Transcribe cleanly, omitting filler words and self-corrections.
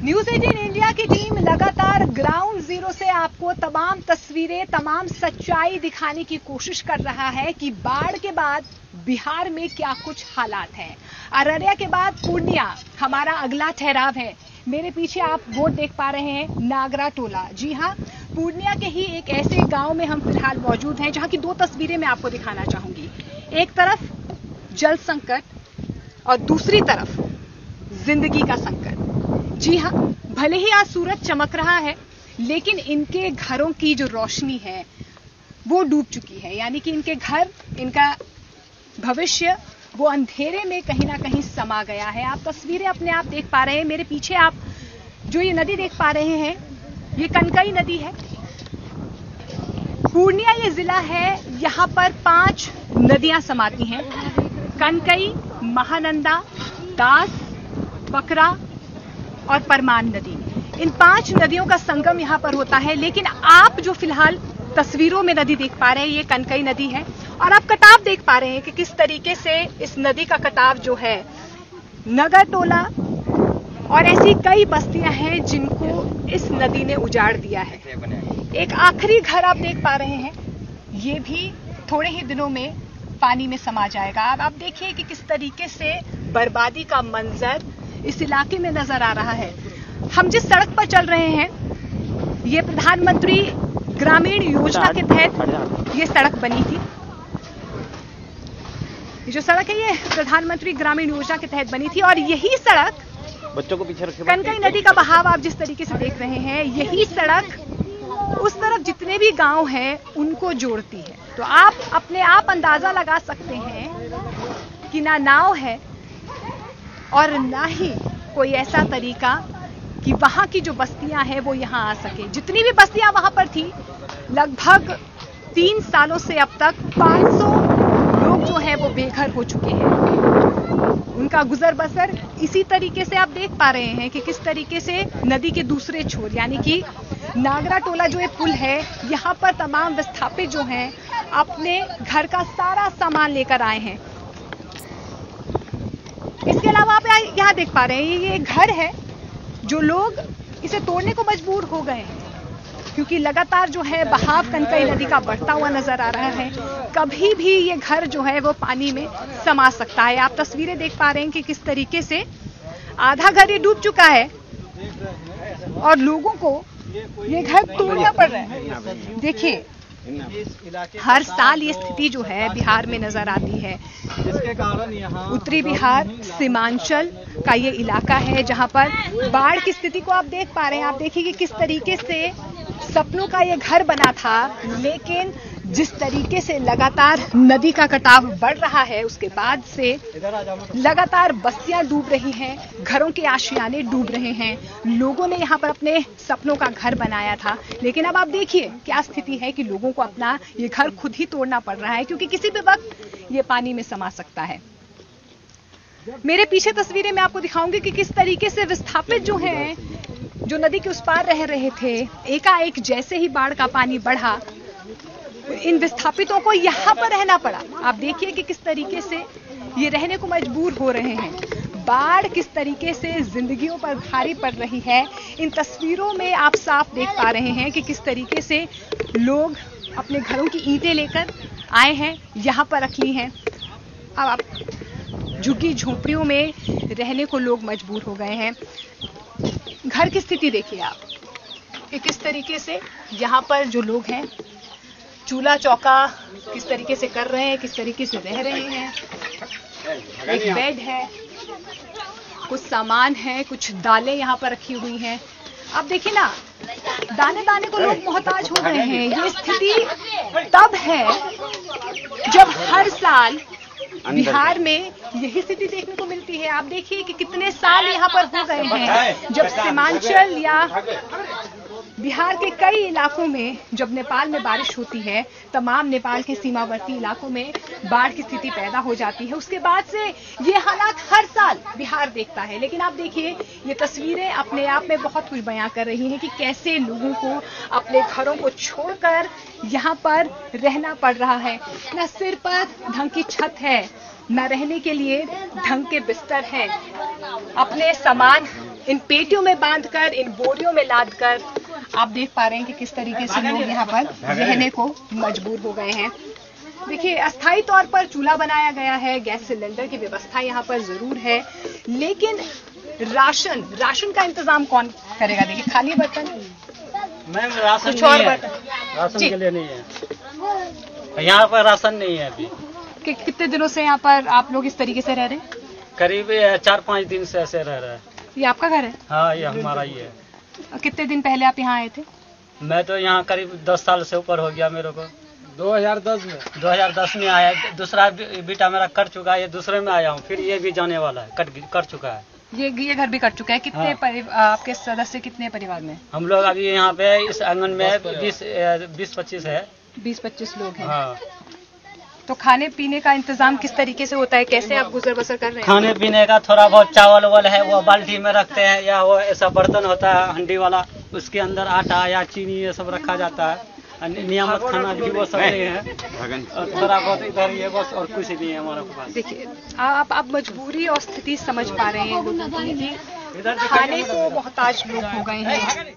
News 18 India की team लगातार ground zero से आपको तमाम तस्वीरें, तमाम सच्चाई दिखाने की कोशिश कर रहा है कि बाढ़ के बाद बिहार में क्या कुछ हालात हैं। अररिया के बाद पूर्णिया हमारा अगला ठहराव है। मेरे पीछे आप बोर्ड देख पा रहे हैं, नागरा टोला। जी हां, पूर्णिया के ही एक ऐसे गांव में हम फिलहाल मौजूद हैं जहां की दो तस्वीरें मैं आपको दिखाना चाहूंगी। एक तरफ जल संकट और दूसरी तरफ जिंदगी का संकट। जी हां, भले ही आज सूरज चमक रहा है, लेकिन इनके घरों की जो रोशनी है वो डूब चुकी है। यानी कि इनके घर, इनका भविष्य वो अंधेरे में कहीं ना कहीं समा गया है। आप तस्वीरें अपने आप देख पा रहे हैं। मेरे पीछे आप जो ये नदी देख पा रहे हैं, ये कनकई नदी है। पूर्णिया ये जिला है, यहां पर 5 नदियां समाती हैं। कनकई, महानंदा, दास, बकरा और परमान नदी। इन 5 नदियों का संगम यहां पर होता है। लेकिन आप जो फिलहाल तस्वीरों में नदी देख पा रहे हैं, ये कनकई नदी है और आप कटाव देख पा रहे हैं कि किस तरीके से इस नदी का कटाव जो है, नगर टोला और ऐसी कई बस्तियां हैं जिनको इस नदी ने उजाड़ दिया है। एक आखिरी घर आप देख पा रहे हैं, ये भी थोड़े ही दिनों में पानी में समा जाएगा। अब आप देखिए कि किस तरीके से बर्बादी का मंजर इस इलाके में नजर आ रहा है। हम जिस सड़क पर चल रहे हैं, ये प्रधानमंत्री ग्रामीण योजना के तहत ये सड़क बनी थी। ये जो सड़क है, ये प्रधानमंत्री ग्रामीण योजना के तहत बनी थी और यही सड़क, बच्चों को पीछे रखे, कनकई नदी का बहाव आप जिस तरीके से देख रहे हैं, यही सड़क उस तरफ जितने भी गांव हैं उनको जोड़ती है। तो आप अपने आप अंदाजा लगा सकते हैं कि ना नाव है और ना ही कोई ऐसा तरीका कि वहां की जो बस्तियां हैं वो यहां आ सके। जितनी भी बस्तियां वहां पर थी, लगभग 3 सालों से अब तक 500 लोग जो हैं वो बेघर हो चुके हैं। उनका गुजर बसर इसी तरीके से आप देख पा रहे हैं कि किस तरीके से नदी के दूसरे छोर, यानी कि नागरा टोला जो एक पुल है, यहाँ पर तमाम विस्थापित जो हैं अपने घर का सारा सामान लेकर आए हैं। इसके अलावा आप यहाँ देख पा रहे हैं, ये घर है जो लोग इसे तोड़ने को मजबूर हो गए हैं क्योंकि लगातार जो है बहाव कनकई नदी का बढ़ता हुआ नजर आ रहा है। कभी भी ये घर जो है वो पानी में समा सकता है। आप तस्वीरें देख पा रहे हैं कि किस तरीके से आधा घर ये डूब चुका है और लोगों को ये घर तोड़ना पड़ रहा है। देखिए, हर साल ये स्थिति जो है बिहार में नजर आती है। जिसके कारण यहाँ उत्तरी बिहार, सीमांचल का ये इलाका है जहां पर बाढ़ की स्थिति को आप देख पा रहे हैं। आप देखिए कि किस तरीके से सपनों का ये घर बना था, लेकिन जिस तरीके से लगातार नदी का कटाव बढ़ रहा है, उसके बाद से लगातार बस्तियां डूब रही हैं, घरों के आशियाने डूब रहे हैं। लोगों ने यहाँ पर अपने सपनों का घर बनाया था, लेकिन अब आप देखिए क्या स्थिति है कि लोगों को अपना ये घर खुद ही तोड़ना पड़ रहा है क्योंकि किसी भी वक्त ये पानी में समा सकता है। मेरे पीछे तस्वीरें मैं आपको दिखाऊंगी कि किस तरीके से विस्थापित जो हैं, जो नदी के उस पार रह रहे थे, एकाएक जैसे ही बाढ़ का पानी बढ़ा, इन विस्थापितों को यहाँ पर रहना पड़ा। आप देखिए कि किस तरीके से ये रहने को मजबूर हो रहे हैं। बाढ़ किस तरीके से जिंदगियों पर भारी पड़ रही है, इन तस्वीरों में आप साफ देख पा रहे हैं कि किस तरीके से लोग अपने घरों की ईंटें लेकर आए हैं, यहाँ पर रख ली हैं। अब आप झुग्गी झोपड़ियों में रहने को लोग मजबूर हो गए हैं। घर की स्थिति देखिए आप कि किस तरीके से यहाँ पर जो लोग हैं चूल्हा चौका किस तरीके से कर रहे हैं, किस तरीके से रह रहे हैं। एक बेड है, कुछ सामान है, कुछ दालें यहाँ पर रखी हुई हैं। आप देखिए ना, दाने दाने को लोग मोहताज हो गए हैं। ये स्थिति तब है जब हर साल बिहार में यही स्थिति देखने को मिलती है। आप देखिए कि कितने साल यहाँ पर हो गए हैं जब सीमांचल या बिहार के कई इलाकों में जब नेपाल में बारिश होती है, तमाम नेपाल के सीमावर्ती इलाकों में बाढ़ की स्थिति पैदा हो जाती है। उसके बाद से ये हालात हर साल बिहार देखता है। लेकिन आप देखिए, ये तस्वीरें अपने आप में बहुत कुछ बयां कर रही हैं कि कैसे लोगों को अपने घरों को छोड़कर यहाँ पर रहना पड़ रहा है। न सिर पर ढंग की छत है, न रहने के लिए ढंग के बिस्तर हैं। अपने सामान इन पेटियों में बांधकर, इन बोरियों में लादकर आप देख पा रहे हैं कि किस तरीके से लोग यहाँ पर रहने को मजबूर हो गए हैं। देखिए, अस्थायी तौर पर चूल्हा बनाया गया है, गैस सिलेंडर की व्यवस्था यहाँ पर जरूर है, लेकिन राशन का इंतजाम कौन करेगा? देखिए, खाली बर्तन, मैम राशन कुछ और नहीं है, बर्तन। राशन जी। के लिए नहीं है, यहाँ पर राशन नहीं है अभी। कितने दिनों से यहाँ पर आप लोग इस तरीके से रह रहे हैं? करीब 4-5 दिन से ऐसे रह रहा है। ये आपका घर है? हाँ, ये हमारा ही है। कितने दिन पहले आप यहाँ आए थे? मैं तो यहाँ करीब 10 साल से ऊपर हो गया मेरे को। 2010 में आया। दूसरा बेटा मेरा कट चुका है, ये दूसरे में आया हूँ, फिर ये भी जाने वाला है, कट चुका है। ये घर भी कट चुका है। कितने हाँ। आपके सदस्य कितने परिवार में? हम लोग अभी यहाँ पे इस आंगन में 20-25 है। 20-25 लोग हैं। हाँ। तो खाने पीने का इंतजाम किस तरीके से होता है? कैसे आप गुजर बसर कर रहे हैं? खाने पीने का थोड़ा बहुत चावल वाल है, वो बाल्टी में रखते हैं, या वो ऐसा बर्तन होता है हंडी वाला, उसके अंदर आटा या चीनी ये सब रखा जाता है। नियमित खाना भी वो सब नहीं है, और थोड़ा बहुत इधर ये बस, और कुछ नहीं है हमारे पास। देखिए, आप मजबूरी और स्थिति समझ पा रहे हैं लोगों की। खाने को मोहताज लोग हो गए हैं।